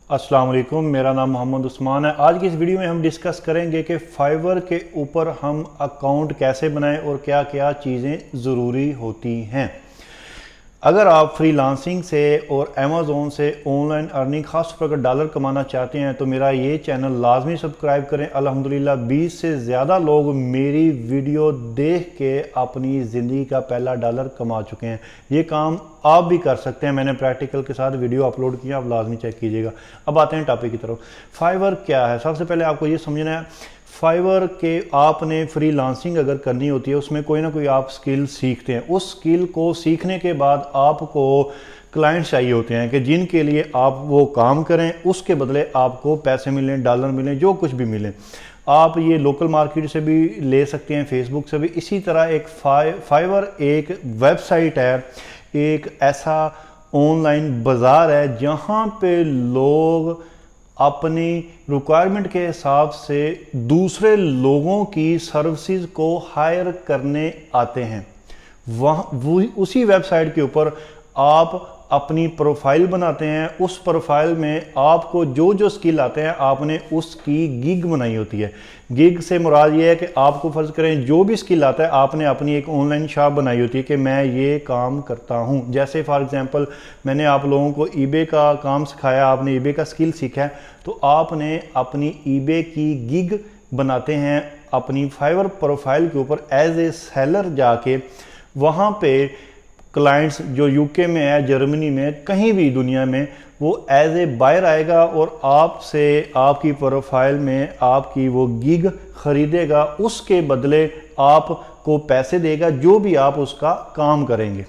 अस्सलाम वालेकुम, मेरा नाम मोहम्मद उस्मान है। आज की इस वीडियो में हम डिस्कस करेंगे कि फाइवर के ऊपर हम अकाउंट कैसे बनाएं और क्या क्या चीज़ें ज़रूरी होती हैं। अगर आप फ्रीलांसिंग से और अमेज़ोन से ऑनलाइन अर्निंग खास तौर पर अगर डॉलर कमाना चाहते हैं तो मेरा ये चैनल लाजमी सब्सक्राइब करें। अल्हम्दुलिल्लाह 20 से ज़्यादा लोग मेरी वीडियो देख के अपनी ज़िंदगी का पहला डॉलर कमा चुके हैं। ये काम आप भी कर सकते हैं। मैंने प्रैक्टिकल के साथ वीडियो अपलोड किया, आप लाजमी चेक कीजिएगा। अब आते हैं टॉपिक की तरफ। फाइवर क्या है? सबसे पहले आपको ये समझना है फाइवर के आपने फ्रीलांसिंग अगर करनी होती है उसमें कोई ना कोई आप स्किल सीखते हैं। उस स्किल को सीखने के बाद आपको क्लाइंट्स चाहिए होते हैं कि जिनके लिए आप वो काम करें, उसके बदले आपको पैसे मिलें, डॉलर मिलें, जो कुछ भी मिले। आप ये लोकल मार्केट से भी ले सकते हैं, फेसबुक से भी। इसी तरह एक फाइवर एक वेबसाइट है, एक ऐसा ऑनलाइन बाज़ार है जहाँ पे लोग अपनी रिक्वायरमेंट के हिसाब से दूसरे लोगों की सर्विसेज को हायर करने आते हैं। वहाँ उसी वेबसाइट के ऊपर आप अपनी प्रोफाइल बनाते हैं। उस प्रोफाइल में आपको जो जो स्किल आते हैं आपने उसकी गिग बनाई होती है। गिग से मुराद ये है कि आपको फ़र्ज़ करें जो भी स्किल आता है आपने अपनी एक ऑनलाइन शॉप बनाई होती है कि मैं ये काम करता हूँ। जैसे फॉर एग्जांपल मैंने आप लोगों को ईबे का काम सिखाया, आपने ईबे का स्किल सीखा है, तो आपने अपनी ईबे की गिग बनाते हैं अपनी फाइवर प्रोफाइल के ऊपर एज ए सेलर जाके। वहाँ पे क्लाइंट्स जो यूके में है, जर्मनी में, कहीं भी दुनिया में, वो एज ए बायर आएगा और आपसे आपकी प्रोफाइल में आपकी वो गिग ख़रीदेगा। उसके बदले आपको पैसे देगा जो भी आप उसका काम करेंगे।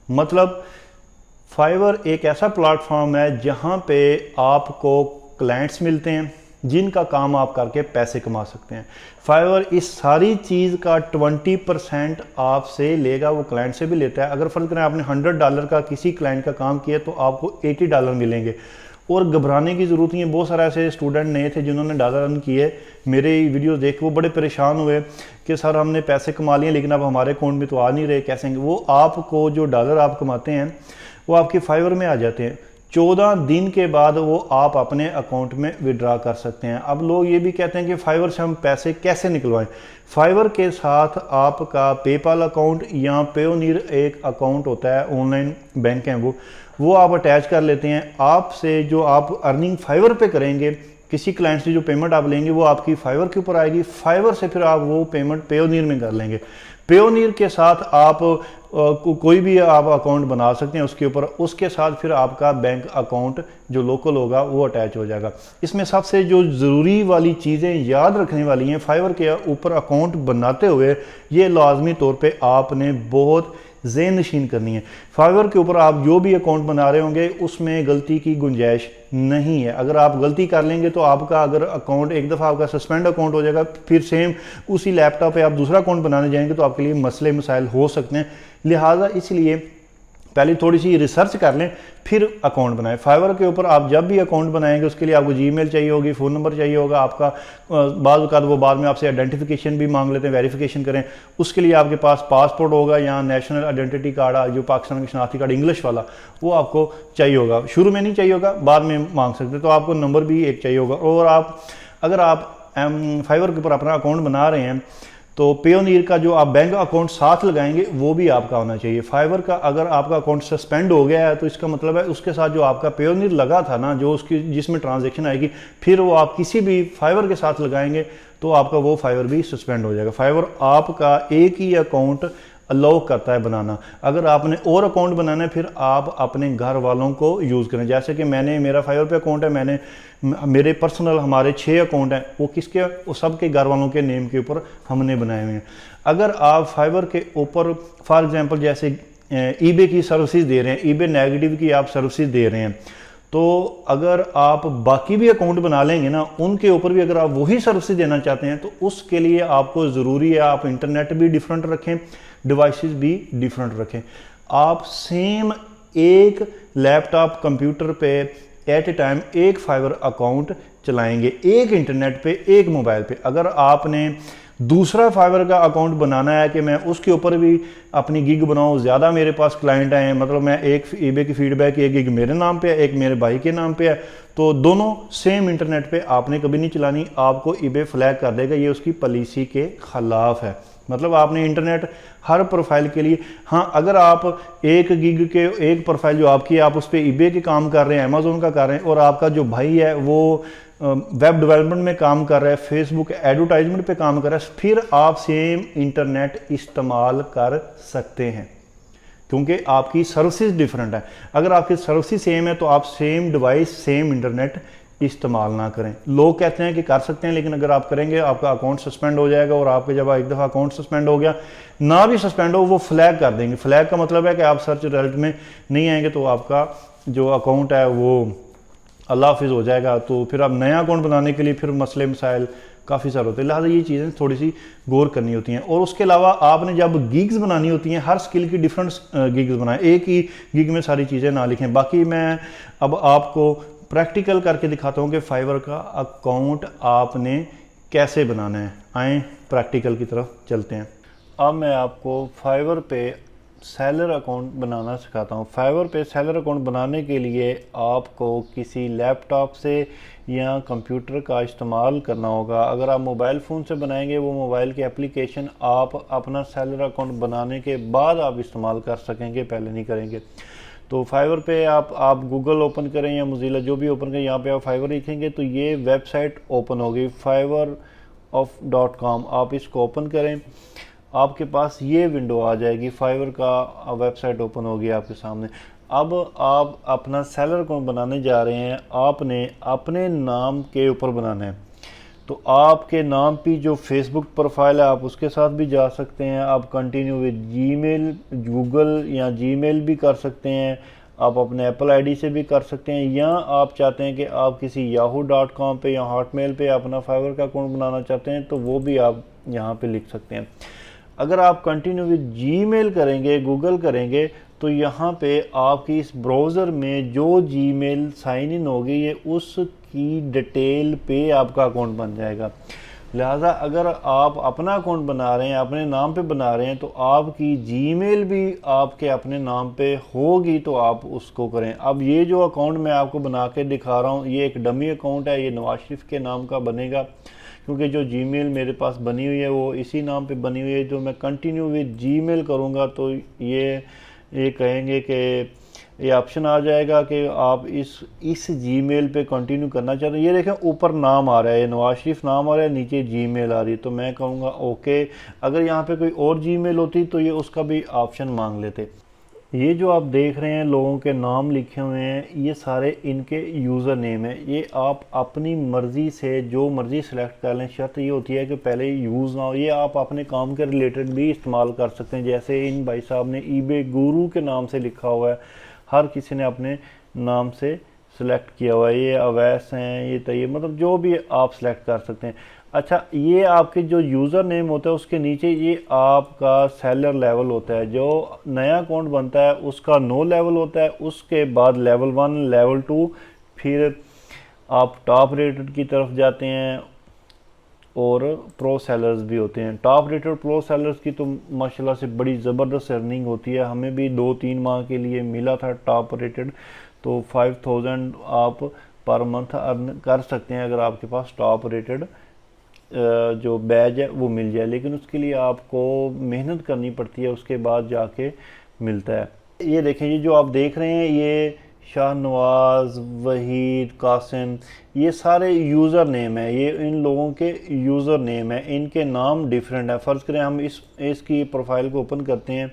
मतलब फाइवर एक ऐसा प्लेटफॉर्म है जहाँ पे आपको क्लाइंट्स मिलते हैं जिनका काम आप करके पैसे कमा सकते हैं। फाइवर इस सारी चीज़ का 20% आपसे लेगा, वो क्लाइंट से भी लेता है। अगर फ़र्ज़ करें आपने $100 का किसी क्लाइंट का काम किया तो आपको $80 मिलेंगे। और घबराने की ज़रूरत नहीं है। बहुत सारे ऐसे स्टूडेंट नए थे जिन्होंने डॉलर अर्न किए, मेरे वीडियो देख के वो बड़े परेशान हुए कि सर हमने पैसे कमा लिए लेकिन अब हमारे अकाउंट में तो आ नहीं रहे, कैसे? वो आपको जो डॉलर आप कमाते हैं वो आपके फाइवर में आ जाते हैं। 14 दिन के बाद वो आप अपने अकाउंट में विड्रा कर सकते हैं। अब लोग ये भी कहते हैं कि फाइवर से हम पैसे कैसे निकलवाएं। फाइवर के साथ आपका पेपाल अकाउंट या पेयोनीर एक अकाउंट होता है, ऑनलाइन बैंक है वो आप अटैच कर लेते हैं। आपसे जो आप अर्निंग फाइवर पे करेंगे, किसी क्लाइंट से जो पेमेंट आप लेंगे वो आपकी फाइवर के ऊपर आएगी। फाइवर से फिर आप वो पेमेंट पेयोनीर में कर लेंगे। पेयोनीर के साथ आप कोई भी आप अकाउंट बना सकते हैं उसके ऊपर। उसके साथ फिर आपका बैंक अकाउंट जो लोकल होगा वो अटैच हो जाएगा। इसमें सबसे जो ज़रूरी वाली चीज़ें याद रखने वाली हैं फाइवर के ऊपर अकाउंट बनाते हुए, ये लाजमी तौर पे आपने बहुत ज़हन नशीन करनी है। फाइवर के ऊपर आप जो भी अकाउंट बना रहे होंगे उसमें गलती की गुंजाइश नहीं है। अगर आप गलती कर लेंगे तो आपका अगर अकाउंट एक दफ़ा आपका सस्पेंड अकाउंट हो जाएगा, फिर सेम उसी लैपटॉप पे आप दूसरा अकाउंट बनाने जाएंगे तो आपके लिए मसले मसाइल हो सकते हैं। लिहाजा इसलिए पहले थोड़ी सी रिसर्च कर लें फिर अकाउंट बनाएं। फाइवर के ऊपर आप जब भी अकाउंट बनाएंगे उसके लिए आपको जीमेल चाहिए होगी, फ़ोन नंबर चाहिए होगा आपका। बाद वो बाद में आपसे आइडेंटिफिकेशन भी मांग लेते हैं, वेरिफिकेशन करें। उसके लिए आपके पास पासपोर्ट होगा या नेशनल आइडेंटिटी कार्ड, जो पाकिस्तान की शनाख्ती कार्ड इंग्लिश वाला, वो आपको चाहिए होगा। शुरू में नहीं चाहिए होगा, बाद में मांग सकते हैं। तो आपको नंबर भी एक चाहिए होगा। और आप अगर आप फाइवर के ऊपर अपना अकाउंट बना रहे हैं तो पेयोनीर का जो आप बैंक अकाउंट साथ लगाएंगे वो भी आपका होना चाहिए। फाइवर का अगर आपका अकाउंट सस्पेंड हो गया है तो इसका मतलब है उसके साथ जो आपका पेयोनीर लगा था ना, जो उसकी जिसमें ट्रांजैक्शन आएगी, फिर वो आप किसी भी फाइवर के साथ लगाएंगे तो आपका वो फाइवर भी सस्पेंड हो जाएगा। फाइवर आपका एक ही अकाउंट अलाउ करता है बनाना। अगर आपने और अकाउंट बनाना है फिर आप अपने घर वालों को यूज़ करें। जैसे कि मेरा फाइवर पे अकाउंट है, मेरे पर्सनल हमारे 6 अकाउंट हैं, वो किसके, वो सब के घर वालों के नेम के ऊपर हमने बनाए हुए हैं। अगर आप फाइवर के ऊपर फॉर एग्जांपल जैसे ईबे की सर्विसेज दे रहे हैं, ईबे नेगेटिव की आप सर्विसेज दे रहे हैं, तो अगर आप बाकी भी अकाउंट बना लेंगे ना, उनके ऊपर भी अगर आप वही सर्विसेज देना चाहते हैं तो उसके लिए आपको ज़रूरी है आप इंटरनेट भी डिफरेंट रखें, डिवाइसेस भी डिफरेंट रखें। आप सेम एक लैपटॉप कंप्यूटर पे एट ए टाइम एक फाइवर अकाउंट चलाएंगे, एक इंटरनेट पे, एक मोबाइल पे। अगर आपने दूसरा फाइवर का अकाउंट बनाना है कि मैं उसके ऊपर भी अपनी गिग बनाऊँ, ज़्यादा मेरे पास क्लाइंट आए हैं, मतलब मैं एक ईबे की फीडबैक, एक गिग मेरे नाम पे है, एक मेरे भाई के नाम पे है, तो दोनों सेम इंटरनेट पे आपने कभी नहीं चलानी, आपको ईबे फ्लैग कर देगा, ये उसकी पॉलिसी के ख़िलाफ़ है। मतलब आपने इंटरनेट हर प्रोफाइल के लिए, हाँ अगर आप एक गिग के एक प्रोफाइल जो आपकी है, आप उस पर ईबे के काम कर रहे हैं, अमेजोन का कर रहे हैं, और आपका जो भाई है वो वेब डेवलपमेंट में काम कर रहा है, फेसबुक एडवर्टाइजमेंट पे काम कर रहा है, फिर आप सेम इंटरनेट इस्तेमाल कर सकते हैं, क्योंकि आपकी सर्विसेज डिफरेंट है। अगर आपकी सर्विसेज सेम है तो आप सेम डिवाइस सेम इंटरनेट इस्तेमाल ना करें। लोग कहते हैं कि कर सकते हैं, लेकिन अगर आप करेंगे आपका अकाउंट सस्पेंड हो जाएगा, और आपके जब एक दफ़ा अकाउंट सस्पेंड हो गया, ना भी सस्पेंड हो, वो फ्लैग कर देंगे। फ्लैग का मतलब है कि आप सर्च रिजल्ट में नहीं आएंगे, तो आपका जो अकाउंट है वो अल्लाह हाफिज़ हो जाएगा। तो फिर आप नया अकाउंट बनाने के लिए फिर मसले मसाइल काफ़ी सारे होते हैं, लिहाजा ये चीज़ें थोड़ी सी गौर करनी होती हैं। और उसके अलावा आपने जब गिग्स बनानी होती हैं, हर स्किल की डिफरेंट गिग्स बनाएं, एक ही गिग में सारी चीज़ें ना लिखें। बाकी मैं अब आपको प्रैक्टिकल करके दिखाता हूँ कि फाइवर का अकाउंट आपने कैसे बनाना है। आएँ प्रैक्टिकल की तरफ चलते हैं। अब मैं आपको फाइवर पे सेलर अकाउंट बनाना सिखाता हूँ। फाइवर पे सेलर अकाउंट बनाने के लिए आपको किसी लैपटॉप से या कंप्यूटर का इस्तेमाल करना होगा। अगर आप मोबाइल फ़ोन से बनाएंगे, वो मोबाइल की एप्लीकेशन आप अपना सेलर अकाउंट बनाने के बाद आप इस्तेमाल कर सकेंगे, पहले नहीं करेंगे। तो फाइवर पे आप गूगल ओपन करें या मोज़िला जो भी ओपन करें, यहाँ पे आप फाइवर लिखेंगे तो ये वेबसाइट ओपन होगी, fiverr.com। आप इसको ओपन करें, आपके पास ये विंडो आ जाएगी, फाइवर का वेबसाइट ओपन होगी आपके सामने। अब आप अपना सेलर अकाउंट बनाने जा रहे हैं, आपने अपने नाम के ऊपर बनाना है। तो आपके नाम पे जो फेसबुक प्रोफाइल है आप उसके साथ भी जा सकते हैं, आप कंटिन्यू विद जीमेल, गूगल या जीमेल भी कर सकते हैं, आप अपने एप्पल आईडी से भी कर सकते हैं, या आप चाहते हैं कि आप किसी yahoo.com पे या हॉटमेल पे अपना फाइवर का अकाउंट बनाना चाहते हैं तो वो भी आप यहाँ पे लिख सकते हैं। अगर आप कंटिन्यू विद जीमेल करेंगे, गूगल करेंगे, तो यहाँ पे आपकी इस ब्राउज़र में जो जीमेल साइन इन होगी ये उसकी डिटेल पे आपका अकाउंट बन जाएगा। लिहाजा अगर आप अपना अकाउंट बना रहे हैं, अपने नाम पे बना रहे हैं, तो आपकी जीमेल भी आपके अपने नाम पे होगी, तो आप उसको करें। अब ये जो अकाउंट मैं आपको बना के दिखा रहा हूँ, ये एक डमी अकाउंट है, ये नवाज शरीफ के नाम का बनेगा, क्योंकि जो जीमेल मेरे पास बनी हुई है वो इसी नाम पे बनी हुई है। जो मैं कंटिन्यू विद जीमेल करूँगा तो ये कहेंगे कि ये ऑप्शन आ जाएगा कि आप इस जीमेल पे कंटिन्यू करना चाहते हैं। ये देखें ऊपर नाम आ रहा है, नवाज शरीफ नाम आ रहा है, नीचे जीमेल आ रही है, तो मैं कहूँगा ओके। अगर यहाँ पे कोई और जीमेल होती तो ये उसका भी ऑप्शन मांग लेते। ये जो आप देख रहे हैं लोगों के नाम लिखे हुए हैं, ये सारे इनके यूज़र नेम है। ये आप अपनी मर्ज़ी से जो मर्ज़ी सेलेक्ट कर लें। शर्त ये होती है कि पहले यूज़ ना हो। ये आप अपने काम के रिलेटेड भी इस्तेमाल कर सकते हैं। जैसे इन भाई साहब ने ईबे गुरु के नाम से लिखा हुआ है, हर किसी ने अपने नाम से सिलेक्ट किया हुआ है। ये अवैस हैं, ये तय, मतलब जो भी आप सिलेक्ट कर सकते हैं। अच्छा, ये आपके जो यूज़र नेम होता है उसके नीचे ये आपका सेलर लेवल होता है। जो नया अकाउंट बनता है उसका नो लेवल होता है, उसके बाद लेवल 1, लेवल 2, फिर आप टॉप रेटेड की तरफ जाते हैं, और प्रो सेलर्स भी होते हैं। टॉप रेटेड प्रो सेलर्स की तो माशाल्लाह से बड़ी ज़बरदस्त अर्निंग होती है। हमें भी 2-3 माह के लिए मिला था टॉप रेटेड, तो 5000 आप पर मंथ अर्न कर सकते हैं अगर आपके पास टॉप रेटेड जो बैज है वो मिल जाए। लेकिन उसके लिए आपको मेहनत करनी पड़ती है, उसके बाद जाके मिलता है। ये देखें, ये जो आप देख रहे हैं, ये शाहनवाज, वहीद, कासिम, ये सारे यूज़र नेम है। ये इन लोगों के यूज़र नेम है, इनके नाम डिफरेंट है। फ़र्ज़ करें हम इसकी प्रोफाइल को ओपन करते हैं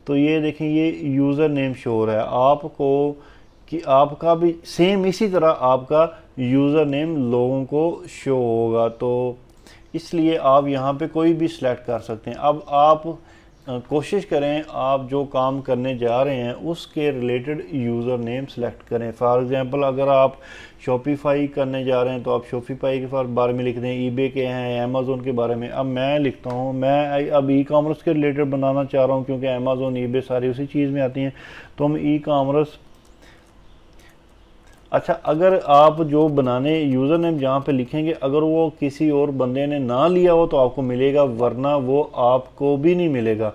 तो ये देखें, ये यूज़र नेम शो हो रहा है आपको कि आपका भी सेम इसी तरह आपका यूज़र नेम लोगों को शो होगा। तो इसलिए आप यहाँ पे कोई भी सिलेक्ट कर सकते हैं। अब आप कोशिश करें आप जो काम करने जा रहे हैं उसके रिलेटेड यूज़र नेम सेलेक्ट करें। फॉर एग्जांपल अगर आप शॉपिफाई करने जा रहे हैं तो आप शॉपिफाई के बारे में लिख दें, ईबे के हैं, अमेज़ोन के बारे में। अब मैं लिखता हूँ, मैं अब ई कामर्स के रिलेटेड बनाना चाह रहा हूँ, क्योंकि अमेज़ोन, ईबे सारी उसी चीज़ में आती हैं। तो हम ई कामर्स अच्छा, अगर आप जो बनाने यूज़र नेम जहाँ पे लिखेंगे अगर वो किसी और बंदे ने ना लिया हो तो आपको मिलेगा, वरना वो आपको भी नहीं मिलेगा।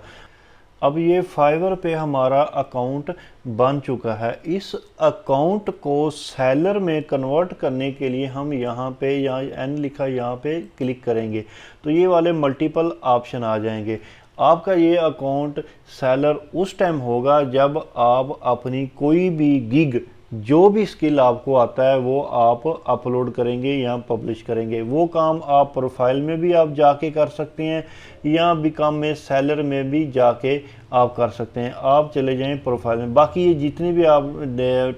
अब ये फाइवर पे हमारा अकाउंट बन चुका है। इस अकाउंट को सेलर में कन्वर्ट करने के लिए हम यहाँ पे, यहाँ एन लिखा, यहाँ पे क्लिक करेंगे तो ये वाले मल्टीपल ऑप्शन आ जाएंगे। आपका ये अकाउंट सेलर उस टाइम होगा जब आप अपनी कोई भी गिग, जो भी स्किल आपको आता है वो आप अपलोड करेंगे या पब्लिश करेंगे। वो काम आप प्रोफाइल में भी आप जाके कर सकते हैं या बिकम में सेलर में भी जाके आप कर सकते हैं। आप चले जाएं प्रोफाइल में, बाकी ये जितनी भी आप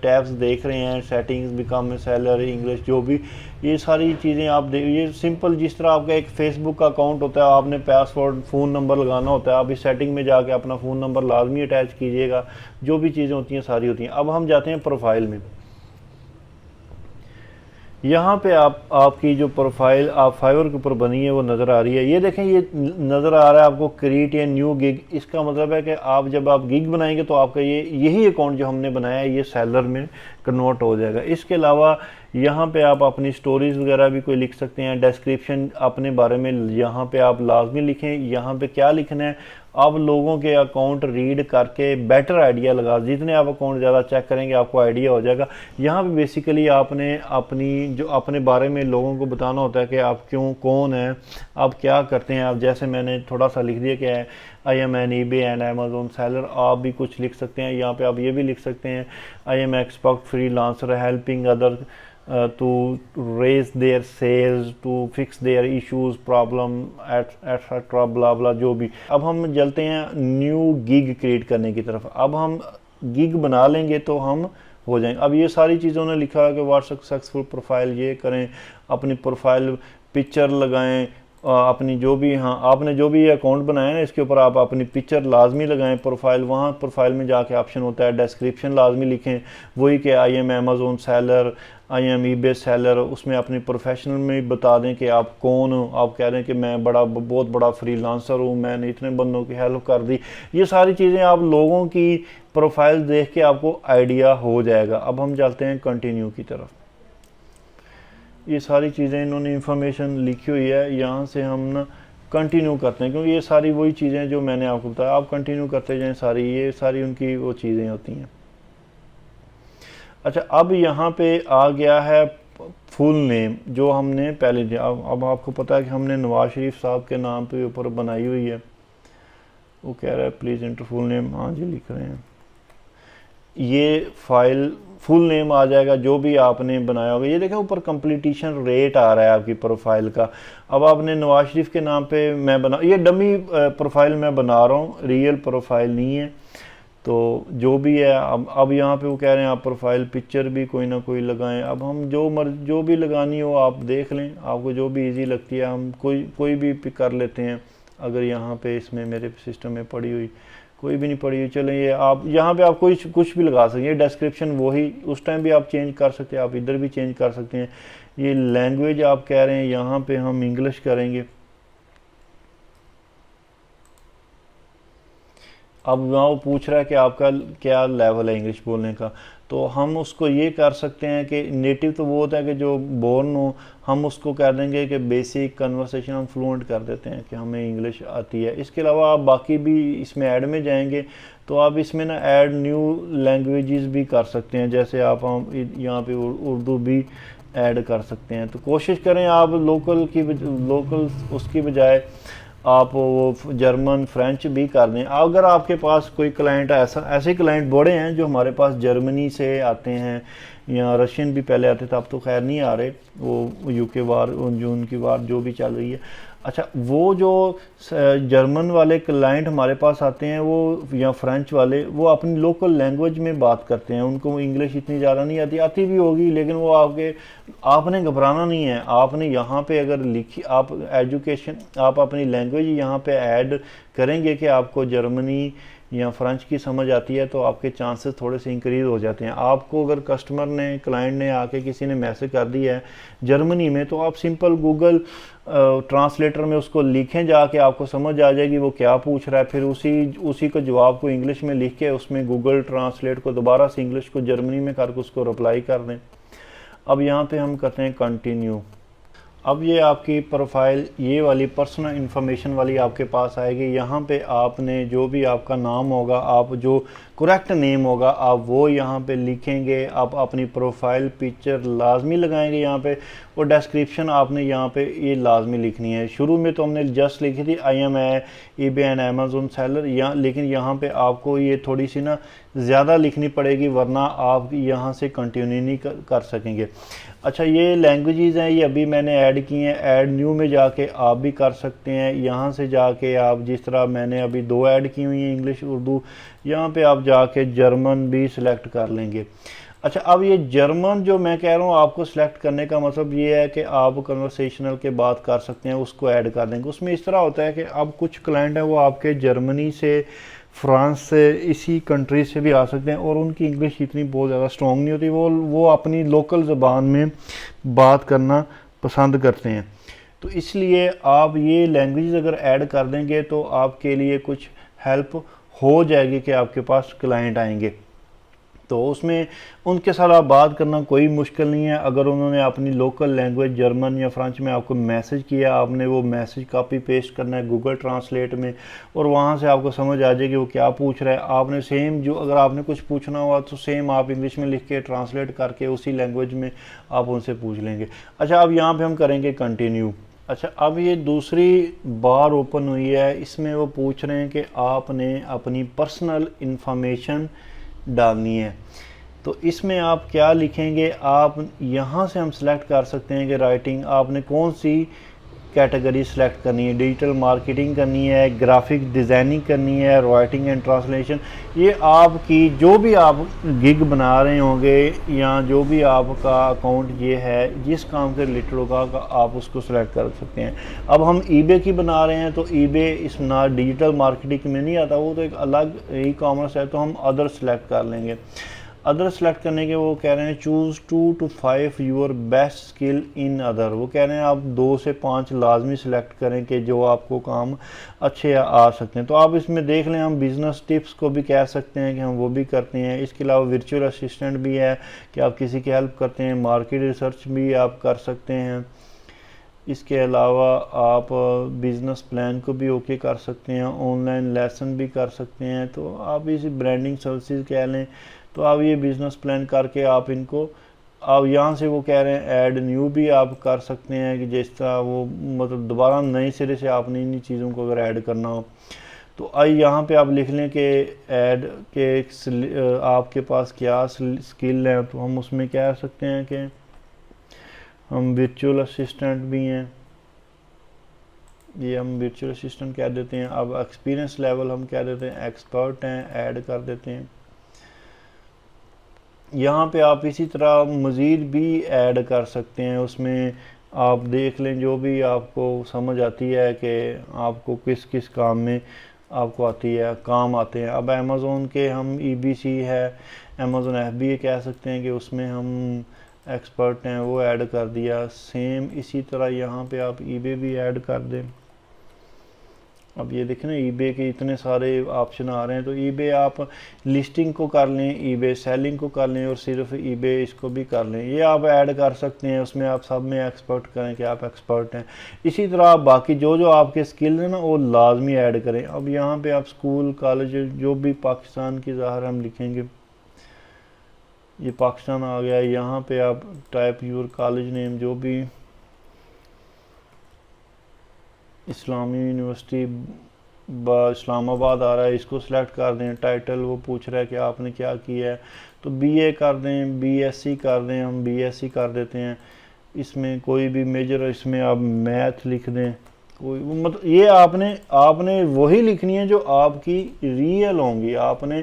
टैब्स देख रहे हैं, सेटिंग्स, बिकम में सेलर, इंग्लिश, जो भी ये सारी चीज़ें आप ये सिंपल, जिस तरह आपका एक फेसबुक का अकाउंट होता है, आपने पासवर्ड, फ़ोन नंबर लगाना होता है, आप इस सेटिंग में जाके अपना फ़ोन नंबर लाजमी अटैच कीजिएगा। जो भी चीज़ें होती हैं सारी होती हैं। अब हम जाते हैं प्रोफाइल में। यहाँ पे आपकी जो प्रोफाइल आप फाइवर के ऊपर बनी है वो नज़र आ रही है। ये देखें, ये नज़र आ रहा है आपको क्रिएट ए न्यू गिग। इसका मतलब है कि आप जब आप गिग बनाएंगे तो आपका यही अकाउंट जो हमने बनाया है ये सेलर में कन्वर्ट हो जाएगा। इसके अलावा यहाँ पे आप अपनी स्टोरीज़ वगैरह भी कोई लिख सकते हैं। डिस्क्रिप्शन अपने बारे में यहाँ पे आप लाजमी लिखें। यहाँ पे क्या लिखना है, आप लोगों के अकाउंट रीड करके बेटर आइडिया लगा, जितने आप अकाउंट ज़्यादा चेक करेंगे आपको आइडिया हो जाएगा। यहाँ पे बेसिकली आपने अपनी जो अपने बारे में लोगों को बताना होता है कि आप क्यों, कौन है, आप क्या करते हैं। आप जैसे मैंने थोड़ा सा लिख दिया कि I am an eBay and Amazon seller, आप भी कुछ लिख सकते हैं। यहाँ पे आप ये भी लिख सकते हैं I am expert freelancer helping other to raise their sales, to fix their issues, problem, etc. blah blah, जो भी। अब हम चलते हैं न्यू गिग क्रिएट करने की तरफ। अब हम गिग बना लेंगे तो हम हो जाएंगे। अब ये सारी चीज़ों ने लिखा है कि व्हाट्सएप सक्सेसफुल प्रोफाइल, ये करें, अपनी प्रोफाइल पिक्चर लगाएं, अपनी जो भी, हाँ, आपने जो भी अकाउंट बनाया है इसके ऊपर आप अपनी पिक्चर लाजमी लगाएं। प्रोफाइल, वहाँ प्रोफाइल में जाके ऑप्शन होता है डिस्क्रिप्शन लाजमी लिखें, वही कि I M Amazon seller, I am eBay seller. उसमें अपनी प्रोफेशनल में बता दें कि आप कौन हो। आप कह रहे हैं कि मैं बहुत बड़ा फ्रीलांसर हूँ, मैंने इतने बंदों की हेल्प कर दी। ये सारी चीज़ें आप लोगों की प्रोफाइल देख के आपको आइडिया हो जाएगा। अब हम चलते हैं कंटिन्यू की तरफ। ये सारी चीज़ें इन्होंने इंफॉर्मेशन लिखी हुई है, यहाँ से हम ना कंटिन्यू करते हैं, क्योंकि ये सारी वही चीज़ें जो मैंने आपको बताया। आप कंटिन्यू करते जाएं, ये सारी उनकी वो चीज़ें होती हैं। अच्छा, अब यहाँ पे आ गया है फुल नेम जो हमने पहले दिया। अब आपको पता है कि हमने नवाज शरीफ साहब के नाम पे ऊपर बनाई हुई है। वो कह रहा है प्लीज़ एंटर फुल नेम, हाँ जी लिख रहे हैं। ये फाइल फुल नेम आ जाएगा जो भी आपने बनाया होगा। ये देखें ऊपर कंप्लीटेशन रेट आ रहा है आपकी प्रोफाइल का। अब आपने नवाज शरीफ के नाम पे मैं बना, ये डमी प्रोफाइल मैं बना रहा हूँ, रियल प्रोफाइल नहीं है। तो जो भी है, अब यहाँ पे वो कह रहे हैं आप प्रोफाइल पिक्चर भी कोई ना कोई लगाएं। अब हम जो भी लगानी हो आप देख लें, आपको जो भी इजी लगती है हम कोई भी पिक कर लेते हैं। अगर यहाँ पे इसमें मेरे सिस्टम में पड़ी हुई कोई भी नहीं पड़ी हुई, चलें ये आप यहाँ पे आप कुछ भी लगा सकते हैं। डिस्क्रिप्शन वही उस टाइम भी आप चेंज कर सकते हैं, आप इधर भी चेंज कर सकते हैं। ये लैंग्वेज आप कह रहे हैं, यहाँ पे हम इंग्लिश करेंगे। अब वहाँ वो पूछ रहा है कि आपका क्या लेवल है इंग्लिश बोलने का, तो हम उसको ये कर सकते हैं कि नेटिव तो वो होता है कि जो बोर्न हो, हम उसको कह देंगे कि बेसिक कन्वर्सेशन हम फ्लुएंट कर देते हैं कि हमें इंग्लिश आती है। इसके अलावा आप बाकी भी इसमें ऐड में जाएंगे तो आप इसमें ना ऐड न्यू लैंग्वेजेस भी कर सकते हैं। जैसे आप हम यहाँ पे उर्दू भी ऐड कर सकते हैं। तो कोशिश करें आप लोकल उसकी बजाय आप वो जर्मन, फ्रेंच भी कर दें। अगर आपके पास कोई क्लाइंट ऐसे क्लाइंट बड़े हैं जो हमारे पास जर्मनी से आते हैं या रशियन भी पहले आते थे, अब तो खैर नहीं आ रहे, वो यूके वार, जो उनकी वार जो भी चल रही है। अच्छा, वो जो जर्मन वाले क्लाइंट हमारे पास आते हैं वो या फ्रेंच वाले, वो अपनी लोकल लैंग्वेज में बात करते हैं। उनको इंग्लिश इतनी ज़्यादा नहीं आती भी होगी, लेकिन वो आपने घबराना नहीं है। आपने यहाँ पे अगर लिखी आप एजुकेशन, आप अपनी लैंग्वेज यहाँ पे ऐड करेंगे कि आपको जर्मनी या फ्रेंच की समझ आती है, तो आपके चांसेस थोड़े से इंक्रीज हो जाते हैं। आपको अगर कस्टमर ने, क्लाइंट ने आके किसी ने मैसेज कर दिया है जर्मनी में, तो आप सिंपल गूगल ट्रांसलेटर में उसको लिखें जाके, आपको समझ आ जाएगी वो क्या पूछ रहा है। फिर उसी को जवाब को इंग्लिश में लिख के उसमें गूगल ट्रांसलेट को दोबारा से इंग्लिश को जर्मनी में करके उसको रिप्लाई कर दें। अब यहाँ पे हम करते हैं कंटिन्यू। अब ये आपकी प्रोफाइल ये वाली पर्सनल इन्फॉर्मेशन वाली आपके पास आएगी। यहाँ पे आपने जो भी आपका नाम होगा, आप जो करेक्ट नेम होगा आप वो यहाँ पे लिखेंगे। आप अपनी प्रोफाइल पिक्चर लाजमी लगाएंगे यहाँ पे, और डिस्क्रिप्शन आपने यहाँ पे ये लाजमी लिखनी है। शुरू में तो हमने जस्ट लिखी थी I am eBay and Amazon seller, लेकिन यहाँ पे आपको ये थोड़ी सी ना ज़्यादा लिखनी पड़ेगी, वरना आप यहाँ से कंटिन्यू नहीं कर सकेंगे। अच्छा, ये लैंग्वेजेस हैं, ये अभी मैंने ऐड की हैं। ऐड न्यू में जाके आप भी कर सकते हैं। यहाँ से जाके आप, जिस तरह मैंने अभी 2 ऐड की हुई हैं, इंग्लिश उर्दू, यहाँ पे आप जाके जर्मन भी सिलेक्ट कर लेंगे। अच्छा, अब ये जर्मन जो मैं कह रहा हूँ आपको सिलेक्ट करने का मतलब ये है कि आप कन्वर्सेशनल के बात कर सकते हैं, उसको ऐड कर देंगे। उसमें इस तरह होता है कि अब कुछ क्लाइंट हैं वो आपके जर्मनी से, फ्रांस से, इसी कंट्री से भी आ सकते हैं, और उनकी इंग्लिश इतनी बहुत ज़्यादा स्ट्रॉन्ग नहीं होती, वो अपनी लोकल ज़बान में बात करना पसंद करते हैं। तो इसलिए आप ये लैंग्वेज अगर ऐड कर देंगे तो आपके लिए कुछ हेल्प हो जाएगी कि आपके पास क्लाइंट आएंगे। तो उसमें उनके साथ आप बात करना कोई मुश्किल नहीं है। अगर उन्होंने अपनी लोकल लैंग्वेज जर्मन या फ्रेंच में आपको मैसेज किया, आपने वो मैसेज कॉपी पेस्ट करना है गूगल ट्रांसलेट में, और वहाँ से आपको समझ आ जाएगी वो क्या पूछ रहा है। आपने सेम, जो अगर आपने कुछ पूछना हुआ तो सेम आप इंग्लिश में लिख के ट्रांसलेट करके उसी लैंग्वेज में आप उनसे पूछ लेंगे। अच्छा, अब यहाँ पर हम करेंगे कंटिन्यू। अच्छा, अब ये दूसरी बार ओपन हुई है, इसमें वो पूछ रहे हैं कि आपने अपनी पर्सनल इंफॉर्मेशन डालनी है। तो इसमें आप क्या लिखेंगे, आप यहाँ से हम सेलेक्ट कर सकते हैं कि राइटिंग आपने कौन सी कैटेगरी सेलेक्ट करनी है। डिजिटल मार्केटिंग करनी है, ग्राफिक डिज़ाइनिंग करनी है, राइटिंग एंड ट्रांसलेशन। ये आपकी जो भी आप गिग बना रहे होंगे या जो भी आपका अकाउंट ये है जिस काम से रिलेटेड होगा आप उसको सेलेक्ट कर सकते हैं। अब हम eBay की बना रहे हैं तो eBay इस ना डिजिटल मार्केटिंग में नहीं आता, वो तो एक अलग ई कॉमर्स है, तो हम अदर सेलेक्ट कर लेंगे। अदर सेलेक्ट करने के वो कह रहे हैं choose 2 to 5 your best skill in other. वो कह रहे हैं आप 2 से 5 लाजमी सेलेक्ट करें कि जो आपको काम अच्छे आ सकते हैं। तो आप इसमें देख लें, हम बिज़नेस टिप्स को भी कह सकते हैं कि हम वो भी करते हैं। इसके अलावा वर्चुअल असिस्टेंट भी है कि आप किसी की हेल्प करते हैं। मार्केट रिसर्च भी आप कर सकते हैं। इसके अलावा आप बिज़नेस प्लान को भी ओके कर सकते हैं। ऑनलाइन लेसन भी कर सकते हैं। तो आप इस ब्रांडिंग सर्विसेज कह लें, तो आप ये बिज़नेस प्लान करके आप इनको, आप यहाँ से वो कह रहे हैं ऐड न्यू भी आप कर सकते हैं कि जिस तरह वो मतलब दोबारा नए सिरे से आपने इन चीज़ों को अगर ऐड करना हो तो आई यहाँ पे आप लिख लें कि ऐड के आपके पास क्या स्किल है। तो हम उसमें कह सकते हैं कि हम वर्चुअल असिस्टेंट भी हैं, ये हम वर्चुअल असिस्टेंट कह देते हैं। अब एक्सपीरियंस लेवल हम कह देते हैं एक्सपर्ट हैं, ऐड कर देते हैं। यहाँ पे आप इसी तरह मज़ीद भी ऐड कर सकते हैं। उसमें आप देख लें जो भी आपको समझ आती है कि आपको किस किस काम में आपको आती है, काम आते हैं। अब अमेज़ोन के हम EBC है, अमेज़ोन FBA कह सकते हैं कि उसमें हम एक्सपर्ट हैं, वो ऐड कर दिया। सेम इसी तरह यहाँ पे आप eBay भी ऐड कर दें। अब ये देखें ना eBay के इतने सारे ऑप्शन आ रहे हैं, तो eBay आप लिस्टिंग को कर लें, eBay सेलिंग को कर लें, और सिर्फ eBay इसको भी कर लें। ये आप ऐड कर सकते हैं, उसमें आप सब में एक्सपर्ट करें कि आप एक्सपर्ट हैं। इसी तरह आप बाकी जो जो आपके स्किल हैं ना वो लाजमी ऐड करें। अब यहाँ पे आप स्कूल कॉलेज जो भी पाकिस्तान की ज़ाहिर हम लिखेंगे, ये पाकिस्तान आ गया। यहाँ पे आप टाइप योर कॉलेज नेम, जो भी इस्लामी यूनिवर्सिटी इस्लामाबाद आ रहा है इसको सिलेक्ट कर दें। टाइटल वो पूछ रहा है कि आपने क्या किया है, तो BA कर दें, BSc कर दें, हम BSc कर देते हैं। इसमें कोई भी मेजर, इसमें आप मैथ लिख दें, कोई मतलब ये आपने वही लिखनी है जो आपकी रियल होंगी, आपने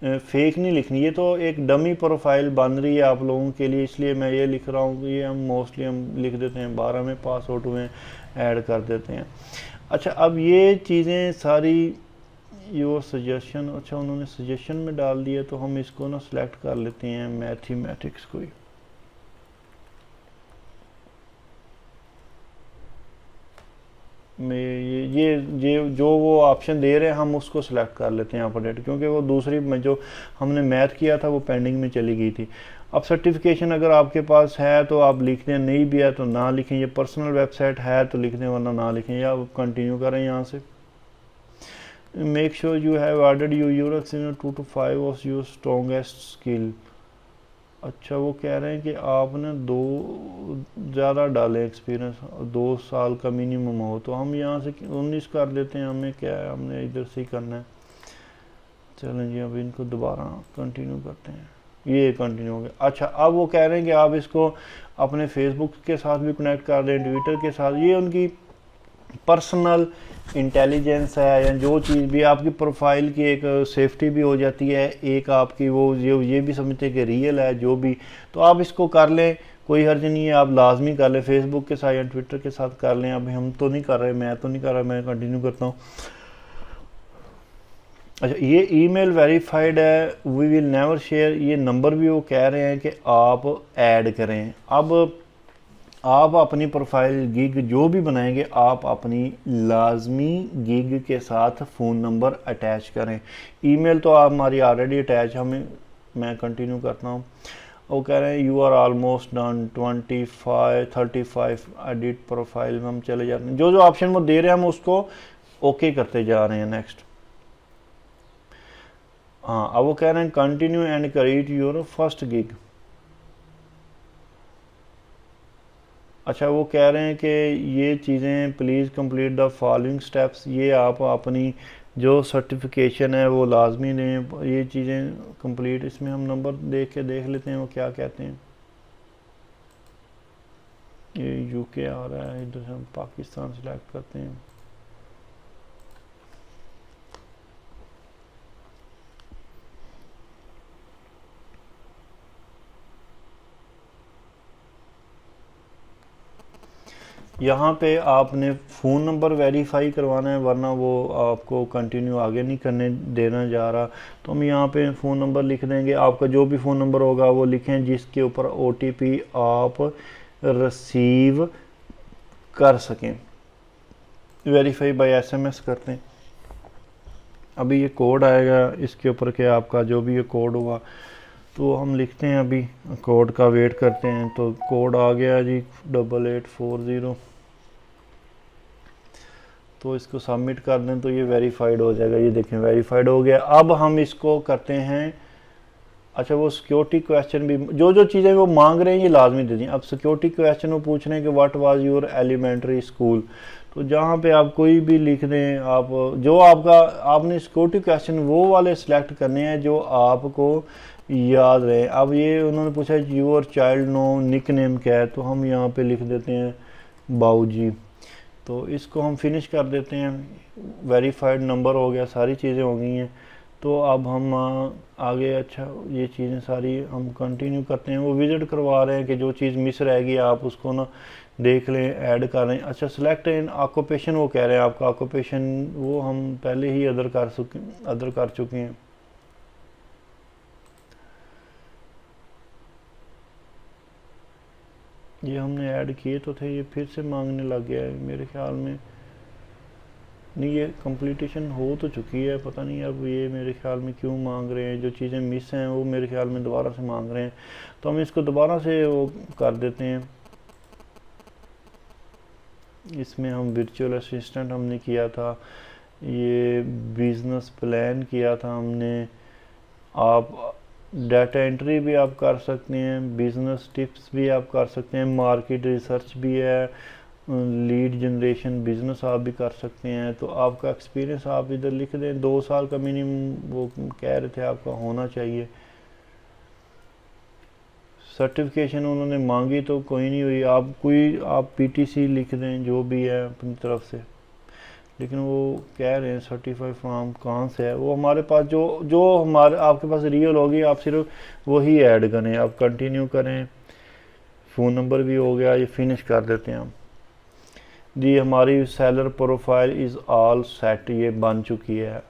फेक नहीं लिखनी। ये तो एक डमी प्रोफाइल बन रही है आप लोगों के लिए, इसलिए मैं ये लिख रहा हूँ। ये हम मोस्टली हम लिख देते हैं 12 में पास आउट हुए, ऐड कर देते हैं। अच्छा, अब ये चीज़ें सारी योर सजेशन, अच्छा उन्होंने सजेशन में डाल दिया, तो हम इसको ना सिलेक्ट कर लेते हैं मैथमेटिक्स को ही। ये जो वो ऑप्शन दे रहे हैं हम उसको सिलेक्ट कर लेते हैं अपडेट, क्योंकि वो दूसरी में जो हमने मैथ किया था वो पेंडिंग में चली गई थी। अब सर्टिफिकेशन अगर आपके पास है तो आप लिख दें, नहीं भी है तो ना लिखें, ये पर्सनल वेबसाइट है तो लिख दें वरना ना लिखें, या आप कंटिन्यू करें यहाँ से। Make sure you have added your 2 to 5 of your strongest skill. अच्छा, वो कह रहे हैं कि आपने 2 ज़्यादा डालें एक्सपीरियंस, 2 साल का मिनिमम हो, तो हम यहाँ से 19 कर देते हैं, हमें क्या है, हमने इधर से ही करना है। चलें जी, अब इनको दोबारा कंटिन्यू करते हैं, ये कंटिन्यू हो गया। अच्छा, अब वो कह रहे हैं कि आप इसको अपने फेसबुक के साथ भी कनेक्ट कर दें, ट्विटर के साथ, ये उनकी पर्सनल इंटेलिजेंस है, या जो चीज़ भी आपकी प्रोफाइल की एक सेफ्टी भी हो जाती है, एक आपकी वो ये भी समझते हैं कि रियल है जो भी, तो आप इसको कर लें, कोई हर्ज नहीं है, आप लाजमी कर लें, फेसबुक के साथ या ट्विटर के साथ कर लें। अभी हम तो नहीं कर रहे, मैं तो नहीं कर रहा, मैं कंटिन्यू करता हूँ। अच्छा, ये ईमेल वेरीफाइड है, वी विल नेवर शेयर, ये नंबर भी वो कह रहे हैं कि आप ऐड करें। अब आप अपनी प्रोफाइल गिग जो भी बनाएंगे, आप अपनी लाजमी गिग के साथ फ़ोन नंबर अटैच करें। ईमेल तो आप हमारी ऑलरेडी अटैच, हमें, मैं कंटिन्यू करता हूँ। वो कह रहे हैं you are almost done, 35 edit profile में हम चले जाते हैं, जो ऑप्शन वो दे रहे हैं हम उसको ओके करते जा रहे हैं। नेक्स्ट, हाँ, अब वो कह रहे हैं continue and create your first gig. अच्छा, वो कह रहे हैं कि ये चीज़ें please complete the following steps, ये आप अपनी जो सर्टिफिकेशन है वो लाजमी दें, ये चीज़ें कंप्लीट। इसमें हम नंबर देख लेते हैं वो क्या कहते हैं। ये यूके आ रहा है, इधर से हम पाकिस्तान सेलेक्ट करते हैं। यहाँ पे आपने फ़ोन नंबर वेरीफाई करवाना है, वरना वो आपको कंटिन्यू आगे नहीं करने देना जा रहा। तो हम यहाँ पे फ़ोन नंबर लिख देंगे, आपका जो भी फ़ोन नंबर होगा वो लिखें जिसके ऊपर OTP आप रिसीव कर सकें। वेरीफाई बाय SMS करते हैं। अभी ये कोड आएगा इसके ऊपर के आपका जो भी ये कोड हुआ तो हम लिखते हैं, अभी कोड का वेट करते हैं। तो कोड आ गया जी 8840, तो इसको सबमिट कर दें तो ये वेरीफाइड हो जाएगा। ये देखें वेरीफाइड हो गया। अब हम इसको करते हैं, अच्छा वो सिक्योरिटी क्वेश्चन भी, जो चीज़ें वो मांग रहे हैं ये लाजमी दे दी। अब सिक्योरिटी क्वेश्चन वो पूछ रहे हैं कि what was your elementary school, तो जहाँ पे आप कोई भी लिख दें, आप जो आपने सिक्योरिटी क्वेश्चन वो वाले सिलेक्ट करने हैं जो आपको याद रहे। अब ये उन्होंने पूछा your child no nick name क्या है, तो हम यहाँ पे लिख देते हैं बाऊजी। तो इसको हम फिनिश कर देते हैं। वेरीफाइड नंबर हो गया, सारी चीज़ें हो गई हैं। तो अब हम आगे, अच्छा ये चीज़ें सारी हम कंटिन्यू करते हैं। वो विज़िट करवा रहे हैं कि जो चीज़ मिस रहेगी आप उसको ना देख लें, ऐड कर रहे हैं। अच्छा, सिलेक्ट इन ऑक्यूपेशन, वो कह रहे हैं आपका ऑक्यूपेशन वो हम पहले ही अदर कर चुके हैं। ये हमने ऐड किए तो थे, ये फिर से मांगने लग गया है मेरे ख्याल में। नहीं, ये कंप्लीटेशन हो तो चुकी है, पता नहीं अब ये मेरे ख्याल में क्यों मांग रहे हैं। जो चीज़ें मिस हैं वो मेरे ख्याल में दोबारा से मांग रहे हैं, तो हम इसको दोबारा से वो कर देते हैं। इसमें हम वर्चुअल असिस्टेंट हमने किया था, ये बिज़नेस प्लान किया था हमने। आप डाटा एंट्री भी आप कर सकते हैं, बिज़नेस टिप्स भी आप कर सकते हैं, मार्केट रिसर्च भी है, लीड जनरेशन बिज़नेस आप भी कर सकते हैं। तो आपका एक्सपीरियंस आप इधर लिख दें, 2 साल का मिनिमम वो कह रहे थे आपका होना चाहिए। सर्टिफिकेशन उन्होंने मांगी तो कोई नहीं हुई, आप PTC लिख दें जो भी है अपनी तरफ से। लेकिन वो कह रहे हैं सर्टिफाइड फ्रॉम कहाँ से है, वो हमारे पास जो हमारे आपके पास रियल होगी आप सिर्फ वही ऐड करें। आप कंटिन्यू करें, फ़ोन नंबर भी हो गया, ये फिनिश कर देते हैं हम जी। हमारी seller profile is all set, ये बन चुकी है।